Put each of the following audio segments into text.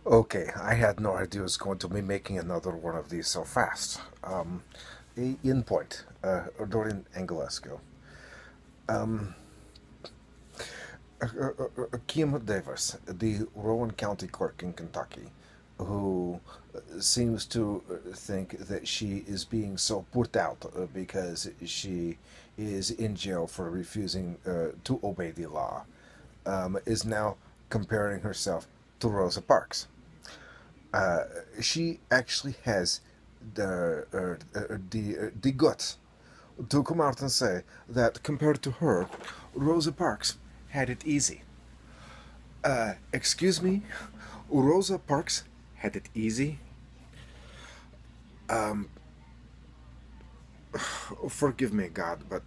Okay, I had no idea I was going to be making another one of these so fast. In point, Dorin Anghelescu. Kim Davis, the Rowan County clerk in Kentucky, who seems to think that she is being so put out because she is in jail for refusing to obey the law, is now comparing herself to Rosa Parks. She actually has the guts to come out and say that compared to her, Rosa Parks had it easy. Excuse me, Rosa Parks had it easy. Forgive me, God, but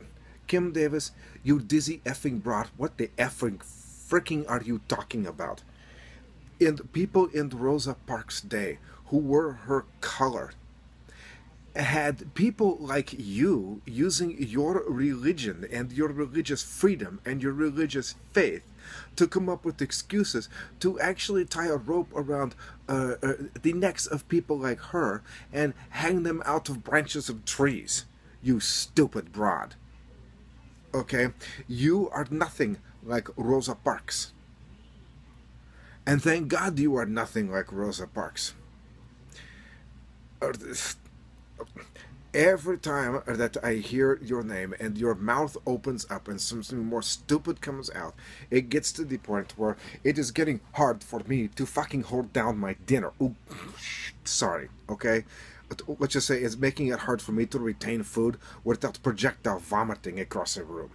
Kim Davis, you dizzy effing broad, what the effing freaking are you talking about? And people in Rosa Parks' day who were her color had people like you using your religion and your religious freedom and your religious faith to come up with excuses to actually tie a rope around the necks of people like her and hang them out of branches of trees. You stupid broad. Okay? You are nothing like Rosa Parks. And thank God you are nothing like Rosa Parks. Every time that I hear your name and your mouth opens up and something more stupid comes out, it gets to the point where it is getting hard for me to fucking hold down my dinner. Ooh, sorry, okay? Let's just say it's making it hard for me to retain food without projectile vomiting across a room.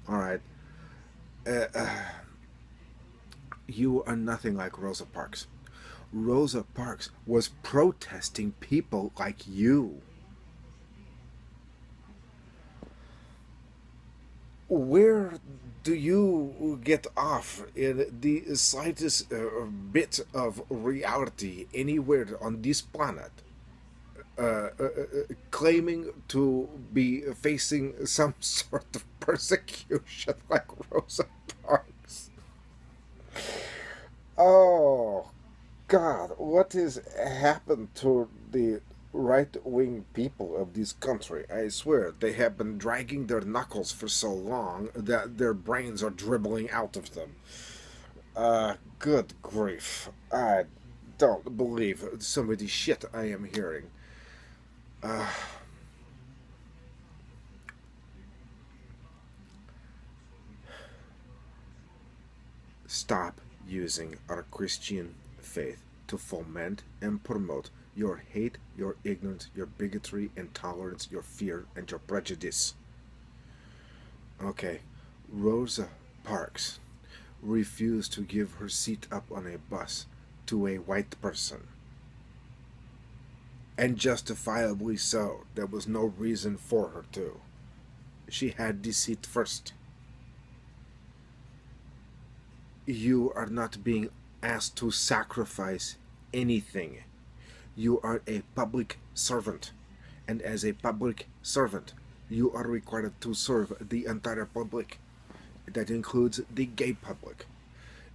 Alright? You are nothing like Rosa Parks. Rosa Parks was protesting people like you. Where do you get off in the slightest bit of reality anywhere on this planet, claiming to be facing some sort of persecution like Rosa Parks? Oh, God, what has happened to the right wing people of this country? I swear they have been dragging their knuckles for so long that their brains are dribbling out of them. Good grief. I don't believe some of the shit I am hearing. Stop using our Christian faith to foment and promote your hate, your ignorance, your bigotry, intolerance, your fear, and your prejudice. Okay, Rosa Parks refused to give her seat up on a bus to a white person. And justifiably so. There was no reason for her to. She had the seat first. You are not being asked to sacrifice anything. You are a public servant. And as a public servant, you are required to serve the entire public. That includes the gay public.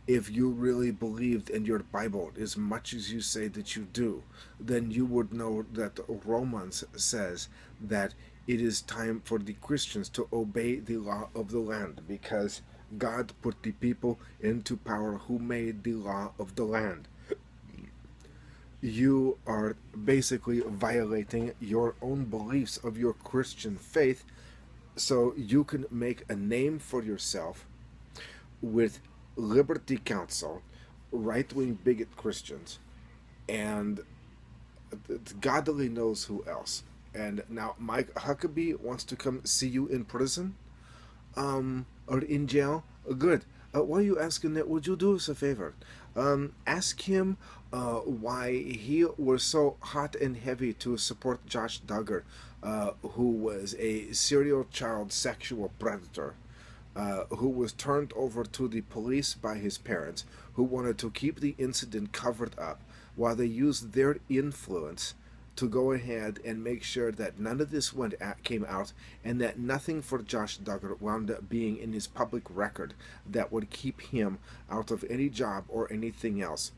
If you really believed in your Bible as much as you say that you do, then you would know that Romans says that it is time for the Christians to obey the law of the land because God put the people into power who made the law of the land. You are basically violating your own beliefs of your Christian faith so you can make a name for yourself with Liberty Council, right-wing bigot Christians, and God only knows who else. And now Mike Huckabee wants to come see you in prison, or in jail. Good. Why are you asking that? Would you do us a favor? Ask him why he was so hot and heavy to support Josh Duggar, who was a serial child sexual predator. Who was turned over to the police by his parents, who wanted to keep the incident covered up while they used their influence to go ahead and make sure that none of this came out and that nothing for Josh Duggar wound up being in his public record that would keep him out of any job or anything else.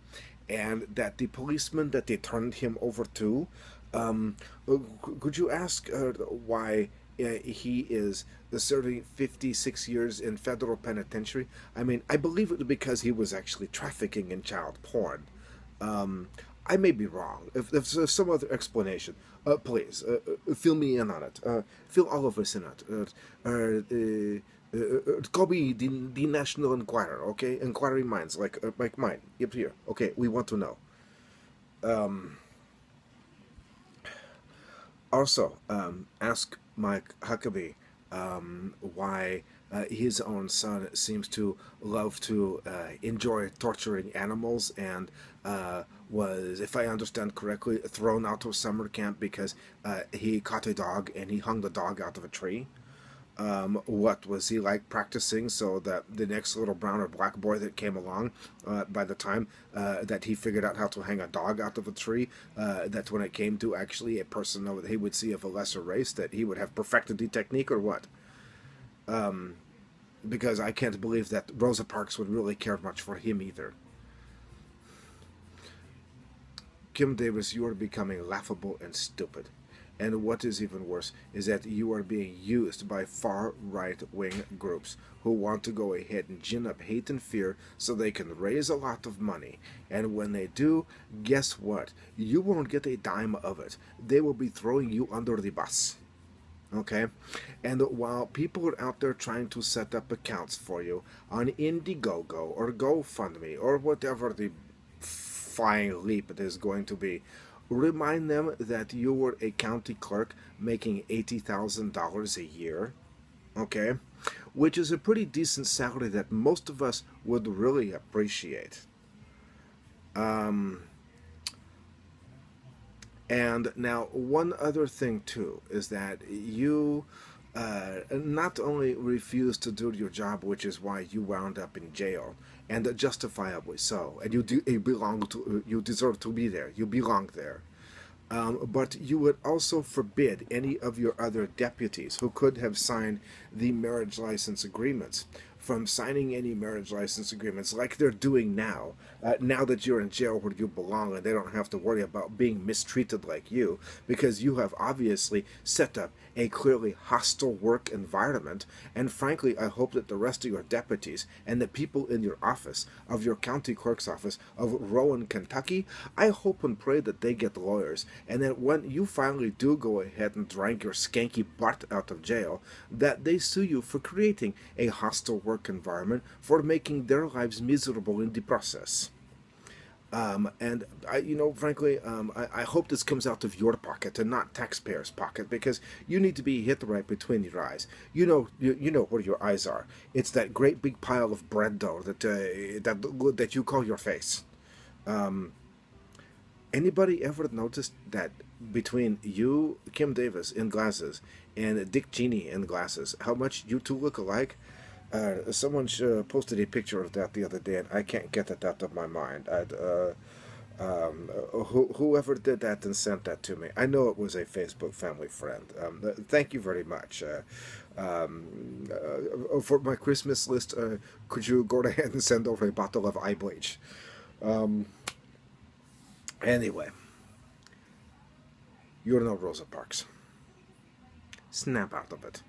and that the policeman that they turned him over to, um, could you ask why he is serving 56 years in federal penitentiary? I mean, I believe it because he was actually trafficking in child porn. Um, I may be wrong. If there's some other explanation, please fill me in on it. Fill all of us in it. Kobe, the National Enquirer, okay? Inquiring minds, like mine, yep, here. Okay, we want to know. Um, Also, ask Mike Huckabee why his own son seems to love to enjoy torturing animals and was, if I understand correctly, thrown out of summer camp because he caught a dog and he hung the dog out of a tree. What was he like practicing so that the next little brown or black boy that came along, by the time that he figured out how to hang a dog out of a tree, that when it came to actually a person that he would see of a lesser race, that he would have perfected the technique or what? Because I can't believe that Rosa Parks would really care much for him either. Kim Davis, you are becoming laughable and stupid. And what is even worse is that you are being used by far right wing groups who want to go ahead and gin up hate and fear so they can raise a lot of money. And when they do, guess what? You won't get a dime of it. They will be throwing you under the bus. Okay? And while people are out there trying to set up accounts for you on Indiegogo or GoFundMe or whatever the flying leap it is going to be, remind them that you were a county clerk making $80,000 a year, okay? Which is a pretty decent salary that most of us would really appreciate. Um, and now, one other thing too is that you not only refused to do your job, which is why you wound up in jail, and justifiably so, and you belong to, you deserve to be there, you belong there. But you would also forbid any of your other deputies who could have signed the marriage license agreements from signing any marriage license agreements like they're doing now, now that you're in jail where you belong and they don't have to worry about being mistreated like you, because you have obviously set up a clearly hostile work environment. And frankly, I hope that the rest of your deputies and the people in your office, of your county clerk's office of Rowan, Kentucky, I hope and pray that they get lawyers, and that when you finally do go ahead and drag your skanky butt out of jail, that they sue you for creating a hostile work environment, for making their lives miserable in the process. And frankly, I hope this comes out of your pocket and not taxpayers' pocket, because you need to be hit right between your eyes. You know where your eyes are. It's that great big pile of bread dough that you call your face. Um, Anybody ever noticed that between you, Kim Davis, in glasses, and Dick Cheney in glasses, how much you two look alike? Someone posted a picture of that the other day, and I can't get it out of my mind. Whoever did that and sent that to me, I know it was a Facebook family friend. Thank you very much. For my Christmas list, could you go ahead and send over a bottle of eye bleach? Um, anyway, you're no Rosa Parks. Snap out of it.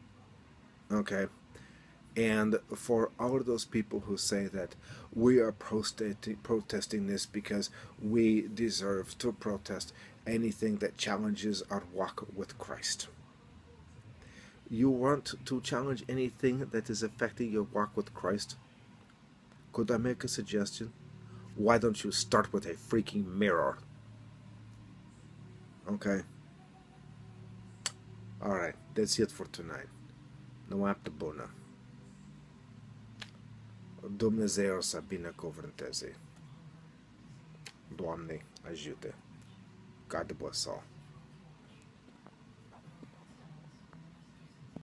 Okay? And for all of those people who say that we are protesting this because we deserve to protest anything that challenges our walk with Christ. You want to challenge anything that is affecting your walk with Christ? Could I make a suggestion? Why don't you start with a freaking mirror? Okay? Alright, that's it for tonight. Noapte bună. Dumnezeu să binecuvânteze. Doamne, ajută. God bless all.